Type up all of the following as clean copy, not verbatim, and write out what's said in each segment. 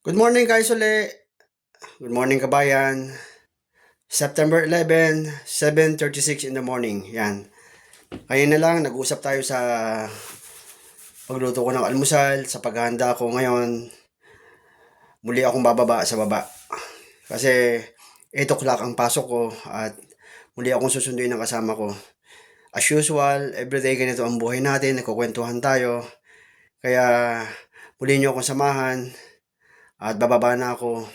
Good morning guys uli. Good morning kabayan. September 11, 7:36 in the morning. Yan. Kaya na lang nag-usap tayo sa pagluto ko ng almusal, sa paghahanda ko ngayon. Muli akong bababa sa baba. Kasi 8 o'clock ang pasok ko at muli akong susunduin ng kasama ko. As usual, everyday ganito ang buhay natin, nagkukwentuhan tayo. Kaya muli niyo akong samahan at bababa na ako.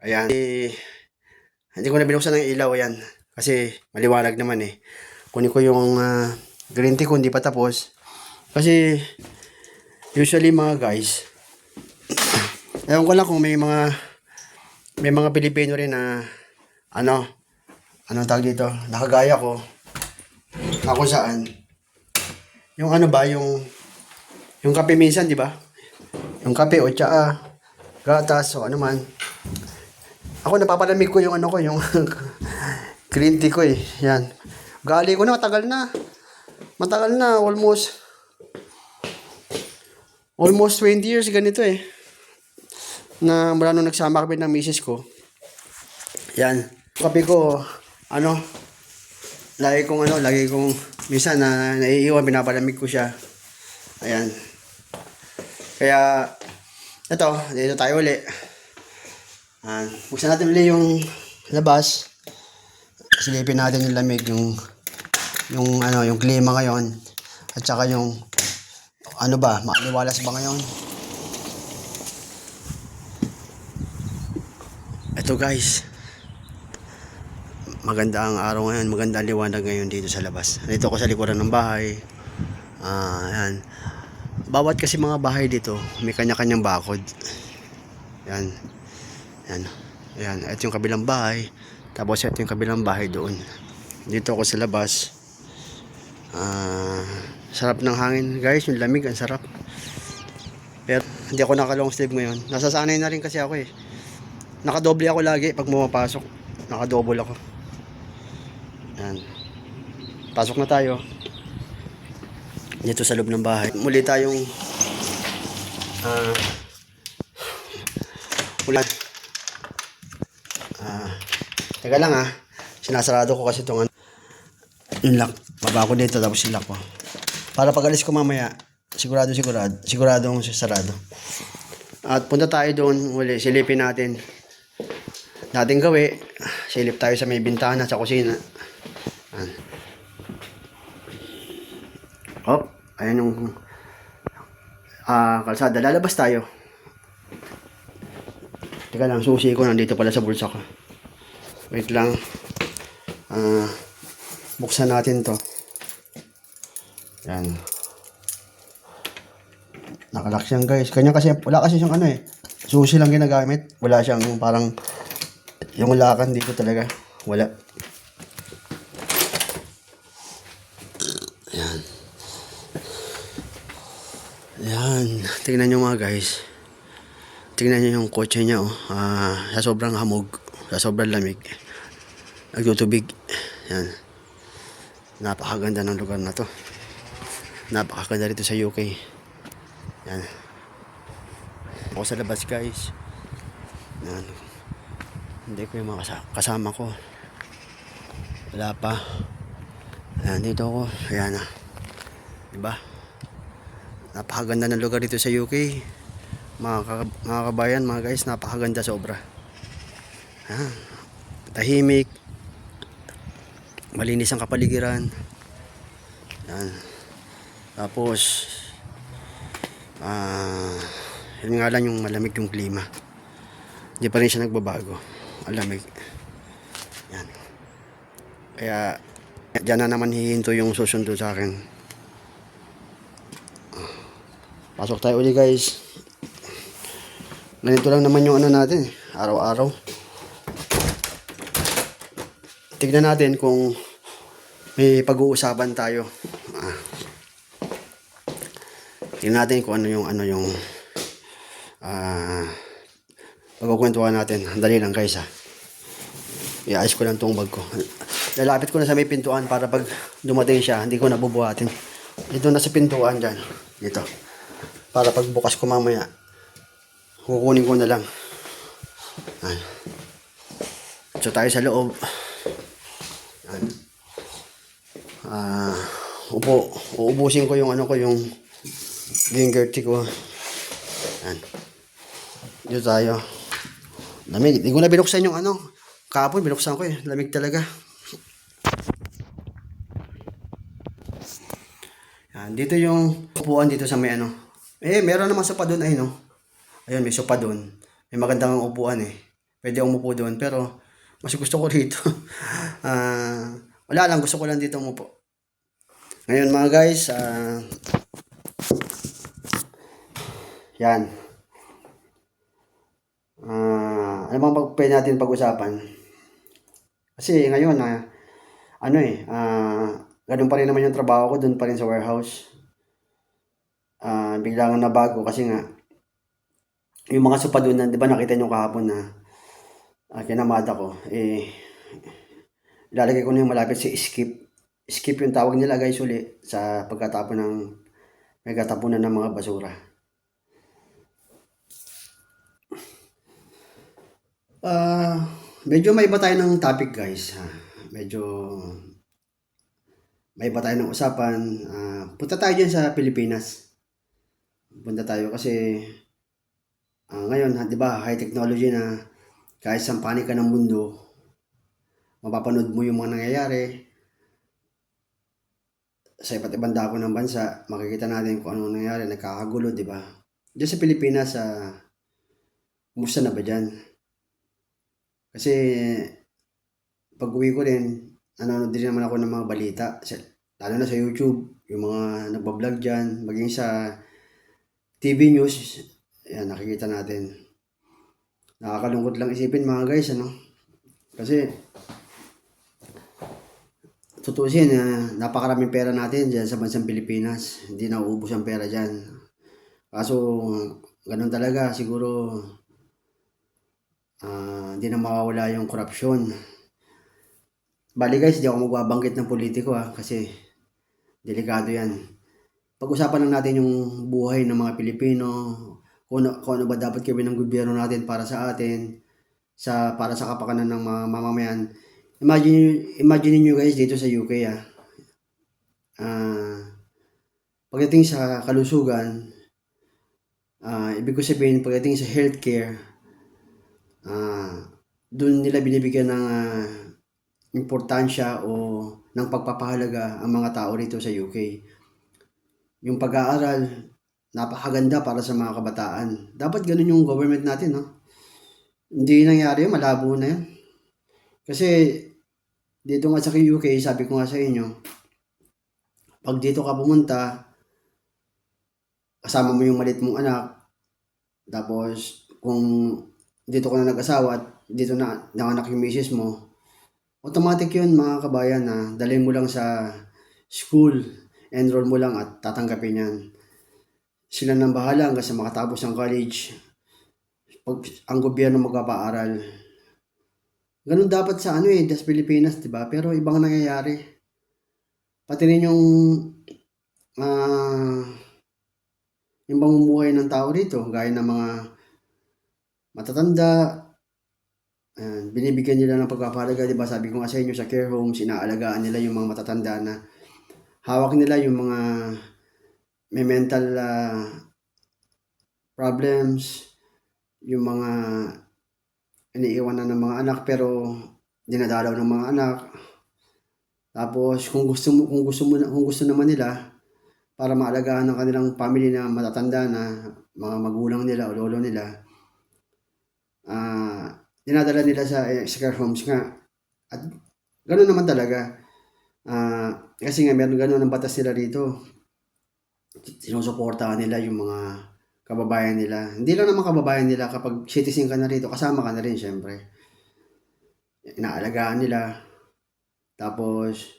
Ayan. Hindi ko na binuksan ng ilaw yan. Kasi maliwanag naman eh. Kunin ko yung green tea ko, hindi pa tapos. Kasi usually mga guys, ewan ko lang kung may mga Pilipino rin na anong tawag dito, nakagaya ko. Ako saan. Yung yung kape minsan, di ba? Yung kape o tsaa, gatas o ano man. Ako napapalamig ko yung yung green tea ko eh. Yan. Gali ko na, matagal na. Matagal na, almost 20 years ganito eh. Na mula nung nagsama kami ng misis ko. Yan. Kape ko, lagi kong minsan na naiiwan, pinapalamig ko siya. Ayan. Kaya, dito tayo uli. Buksan natin ulit yung labas. Silipin natin yung lamig, yung klima ngayon. At saka yung, maaliwalas ba ngayon? Ito guys. Maganda ang araw ngayon, maganda ang liwanag ngayon dito sa labas. Dito ako sa likuran ng bahay. Ayan. Bawat kasi mga bahay dito, may kanya-kanyang bakod. Yan. Ayan, ito yung kabilang bahay. Tapos ito yung kabilang bahay doon. Dito ako sa labas. Sarap ng hangin guys, yung lamig, ang sarap. Pero hindi ako naka-long sleeve ngayon. Nasasanay na rin kasi ako eh. Nakadoble ako lagi pag pumapasok. Nakadouble ako. Ayan. Pasok na tayo. Dito sa loob ng bahay. Muli tayong teka lang sinasarado ko kasi itong yung lock, baba ko dito tapos yung lock ko para pag alis ko mamaya siguradong sarado. At punta tayo doon uli, silipin natin gawi, silip tayo sa may bintana sa kusina. Ayan yung kalsada, lalabas tayo. Teka lang, susi ko nandito pala sa bulsa ko. Wait lang. Buksan natin to. Yan. Nakalock siyang guys. Kanya kasi, wala kasi siyang susi lang ginagamit. Wala siyang parang, yung lakan dito talaga. Wala. Yan. Yan. Tingnan nyo mga guys. Tingnan nyo yung kotse niya sa sobrang hamog, sa sobrang lamig, nagtutubig. Yan. Napakaganda ng lugar na to. Napakaganda rito sa UK. Yan. Ako sa labas guys. Yan. Hindi ko yung mga kasama ko. Wala pa. Yan, dito ako. Ayan na. Diba? Napakaganda ng lugar dito sa UK. Mga kabayan, mga guys, napakaganda sobra. Tahimik, malinis ang kapaligiran. Yan. Tapos yun nga lang yung malamig yung klima. Hindi pa rin siya nagbabago. Malamig. Yan. Kaya dyan na naman hihinto yung susundo sa akin. Pasok tayo uli guys. Ganito lang naman yung natin, araw-araw. Tignan natin kung may pag-uusapan tayo. Tignan natin kung ano yung pagkukwentuhan natin. Dali lang guys iayos ko lang tong bag ko. Lalapit ko na sa may pintuan para pag dumating siya, hindi ko nabubuhatin. Dito na sa pintuan dyan. Dito. Para pag bukas ko mamaya, kukunin ko na lang. So tayo sa loob. Yan. Uubusin ko yung yung ginger tea ko. Yan. Dito tayo. Lamig. Hindi ko na binuksan yung Kahapon binuksan ko eh. Lamig talaga. Yan. Dito yung upuan dito sa may meron naman sopa doon ay no. Ayun, may sopa doon. May magandang upuan eh. Pwede umupo doon pero mas gusto ko rito. Wala lang, gusto ko lang dito umupo. Ngayon mga guys, yan. Ano bang pwede natin pag-usapan? Kasi ngayon, ganun pa rin naman yung trabaho ko, dun pa rin sa warehouse. Bigla nga nabago kasi nga, yung mga sopa doon na, di ba nakita nyo kahapon na kinamada ko, ilalagay ko na yung malapit sa skip. Skip yung tawag nila guys uli sa pagkatapon ng may katapunan ng mga basura. Medyo may iba tayo ng topic guys. Medyo may iba tayo ng usapan. Punta tayo dyan sa Pilipinas. Punta tayo kasi ngayon, di ba, high technology na kahit saan panig ka ng mundo, mapapanood mo yung mga nangyayari sa iba't ibang dako ng bansa. Makikita natin kung ano nangyayari, nagkakagulo, di ba? Diyan sa Pilipinas, kumusta na ba dyan? Kasi pag uwi ko rin, nanonood din naman ako ng mga balita, lalo na sa YouTube, yung mga nagbablog dyan, maging sa TV news, yan, nakikita natin. Nakakalungkot lang isipin mga guys, kasi tutusin, napakaraming pera natin dyan sa bansang Pilipinas. Hindi na uubos ang pera dyan. Kaso, ganun talaga, siguro, hindi na mawawala yung korupsyon. Bali guys, di ako magbabanggit ng politiko kasi delikado yan. Pag-usapan lang natin yung buhay ng mga Pilipino, kung ano ba dapat gawin ng gobyerno natin para sa atin, para sa kapakanan ng mga mamamayan. Imagine niyo guys dito sa UK pagdating sa kalusugan, ibig ko sabihin pagdating sa healthcare, doon nila binibigyan ng importansya o ng pagpapahalaga ang mga tao rito sa UK. Yung pag-aaral, napakaganda para sa mga kabataan. Dapat ganun yung government natin, no? Hindi nangyari, malabo na yan. Kasi dito nga sa UK, sabi ko nga sa inyo, pag dito ka pumunta, kasama mo yung maliit mong anak, tapos kung dito ka na nag-asawa at dito na nanganak yung misis mo, automatic yun mga kabayan na dalhin mo lang sa school, enroll mo lang at tatanggapin yan. Sila nang bahala hanggang sa makatapos ng college. Pag ang gobyerno magpapaaral. Ganun dapat sa sa Pilipinas, 'di ba? Pero ibang nangyayari. Pati rin yung pamumuhay ng tao rito, gaya ng mga matatanda, binibigyan nila ng pagpapahalaga, 'di ba? Sabi ko nga sa inyo sa care homes, inaalagaan nila yung mga matatanda na hawak nila yung mga may mental problems, yung mga iniiwanan ng mga anak pero dinadalaw ng mga anak. Tapos kung gusto naman nila para maalagaan ng kanilang family na matatanda na mga magulang nila o lolo nila, dinadala nila sa care homes nga. At ganoon naman talaga. Kasi nga meron ganoon ang batas nila rito. Sinusuportahan nila yung mga kababayan nila. Hindi lang naman kababayan nila, kapag citizen ka na rito, kasama ka na rin syempre. Inaalagaan nila. Tapos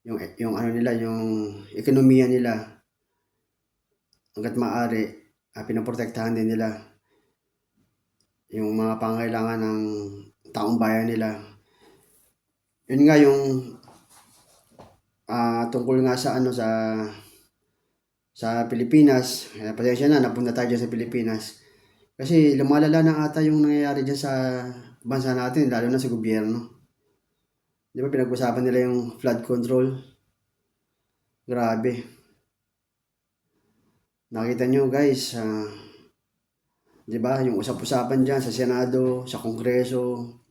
yung nila, yung ekonomiya nila, hangga't maaari, pinoprotektahan din nila yung mga pangailangan ng taong bayan nila. Yun nga yung tungkol nga sa sa Pilipinas. Pasensya na, napunta tayo dyan sa Pilipinas. Kasi lumalala na ata yung nangyayari dyan sa bansa natin, lalo na sa gobyerno. Di ba pinag-usapan nila yung flood control? Grabe. Nakita nyo guys, di ba, yung usap-usapan dyan sa Senado, sa Kongreso.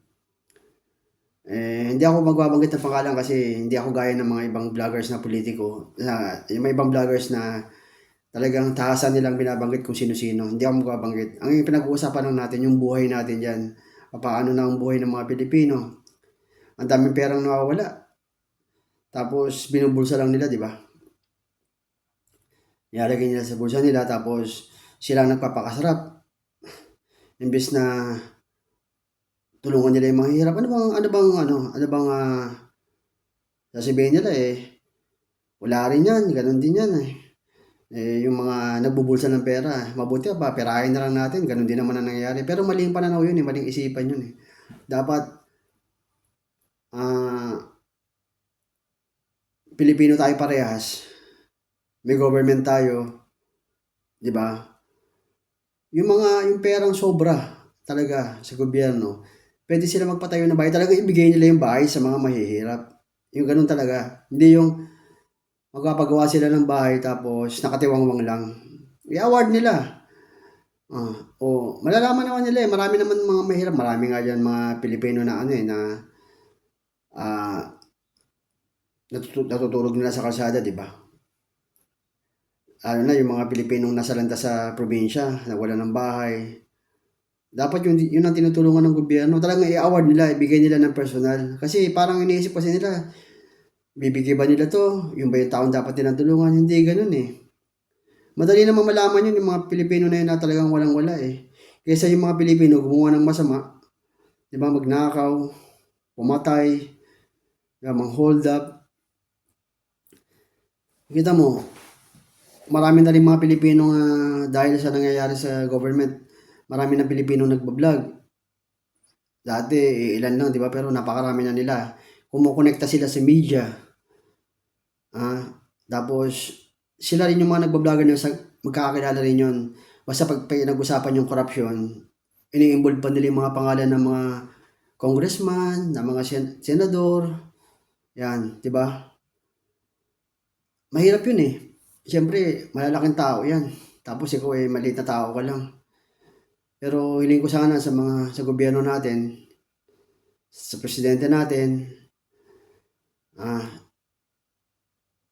Hindi ako magbabanggit ng pangalan kasi hindi ako gaya ng mga ibang vloggers na politiko. Yung mga ibang vloggers na talagang taasan nilang binabanggit kung sino-sino. Hindi ako magbabanggit. Ang pinag-uusapan lang natin, yung buhay natin dyan. Paano na ang buhay ng mga Pilipino. Ang daming perang nawawala. Tapos binubulsa lang nila, di ba? Nilalagay nila sa bulsa nila tapos sila nagpapakasarap. Imbes na tulungan nila yung mga hirap. Ano bang sasabihin nila wala rin yan, ganun din yan yung mga nagbubulsa ng pera, mabuti pa, perahin na lang natin, ganun din naman ang nangyayari. Pero maling pananaw yun maling isipan yun Dapat, Pilipino tayo parehas, may government tayo, di ba? Yung perang sobra talaga sa gobyerno, pwede sila magpatayo ng bahay, talaga ibigay nila yung bahay sa mga mahihirap. Yung ganun talaga, hindi yung magpapagawa sila ng bahay tapos nakatiwangwang lang. I-award nila. Malalaman naman nila marami naman mga mahirap, marami nga diyan mga Pilipino na natutulog nila sa kalsada, di ba? Lalo na yung mga Pilipinong nasa landas sa probinsya, na wala ng bahay. Dapat yun ang tinutulungan ng gobyerno. Talagang i-award nila, ibigay nila ng personal. Kasi parang iniisip kasi nila, bibigay ba nila to? Yung ba yung taong dapat nilang tulungan? Hindi ganun Madali naman malaman yun yung mga Pilipino na yun na talagang walang-wala Kaysa yung mga Pilipino gumawa ng masama, di ba, magnakaw, pumatay, mang-hold up. Kita mo, marami na rin mga Pilipino dahil sa nangyayari sa government, marami na Pilipino nagbablog. Dati, ilan lang, di ba? Pero napakarami na nila. Kumukonekta sila sa media. Tapos, sila rin yung mga nagbablogger na magkakakilala rin yun. Basta pag pinag-usapan yung corruption, ini-involve pa nila yung mga pangalan ng mga congressman, ng mga senador. Yan, di ba? Mahirap yun Siyempre, malalaking tao yan. Tapos ikaw maliit na tao ka lang. Pero hiling ko sana sa gobyerno natin, sa presidente natin,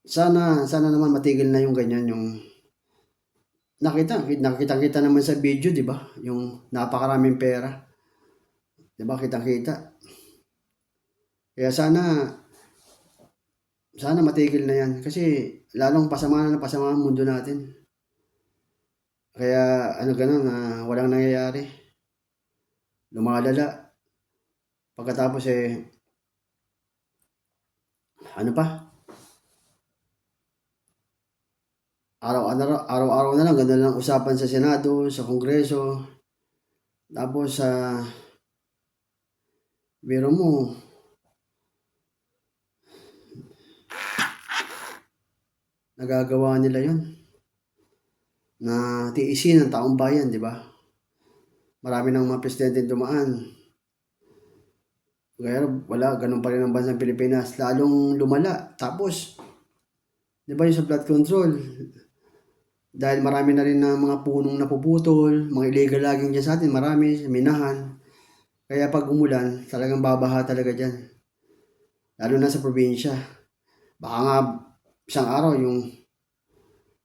sana naman matigil na yung ganyan, yung nakita naman sa video, di ba? Yung napakaraming pera. Di ba? Kitang-kita. Kaya sana matigil na yan. Kasi lalong pasama ang mundo natin. Kaya ganun, walang nangyayari. Lumalala. Pagkatapos ano pa? Araw-araw na lang, ganda lang usapan sa Senado, sa Kongreso. Tapos biro mo, nagagawa nila yun na tiisin ng taong bayan, di ba? Marami ng mga presidente dumaan. Kaya wala, ganun pa rin ang bansang Pilipinas. Lalong lumala. Tapos, di ba yung sa flood control? Dahil marami na rin na mga punong napuputol, mga illegal logging dyan sa atin, marami, minahan. Kaya pag umulan, talagang babaha talaga dyan. Lalo na sa probinsya. Baka nga isang araw yung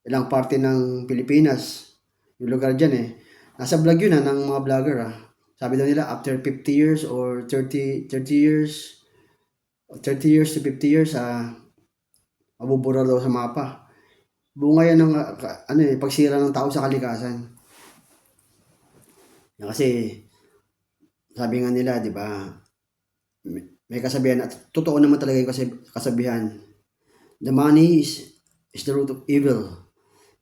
ilang parte ng Pilipinas, yung lugar dyan nasa vlog yun ng mga vlogger Sabi daw nila after 50 years or 30 years, 30 years to 50 years, mabubura daw sa mapa. Bunga yan ng pagsira ng tao sa kalikasan. Kasi sabi nga nila, di ba, may kasabihan at totoo naman talaga yung kasabihan. The money is the root of evil.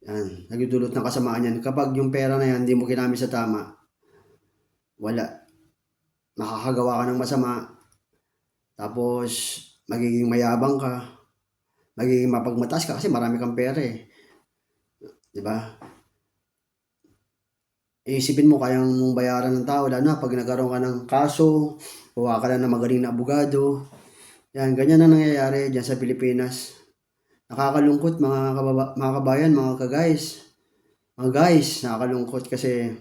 Yan, nagdudulot ng kasamaan yan. Kapag yung pera na yan, hindi mo ginamit sa tama, wala. Nakakagawa ka ng masama. Tapos, magiging mayabang ka. Magiging mapagmatas ka kasi marami kang pera Diba? Iisipin mo kayang mong bayaran ng tao lalo na 'pag nagkaroon ka ng kaso, kuha ka lang ng magaling na abogado. Yan, ganyan ang nangyayari diyan sa Pilipinas. Nakakalungkot mga kabayan, mga guys, nakakalungkot kasi,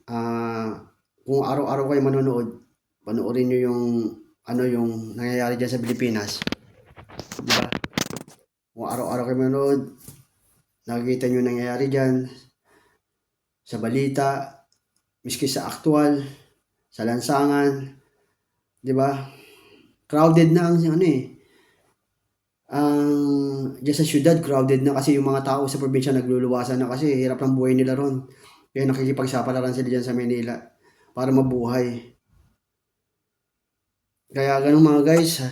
ah, kung araw-araw kayo manonood, panoorin niyo yung ano, yung nangyayari diyan sa Pilipinas, 'di ba? Kung araw-araw kayo manonood, nakikita niyo yung nangyayari diyan sa balita, miski sa aktuwal, sa lansangan, 'di ba? Crowded na ang ano, ang diyan sa siyudad crowded na kasi yung mga tao sa probinsya nagluluwasan na kasi hirap ng buhay nila ron. Kaya nakikipagsapalaran sila diyan sa Maynila para mabuhay. Kaya gano'n mga guys,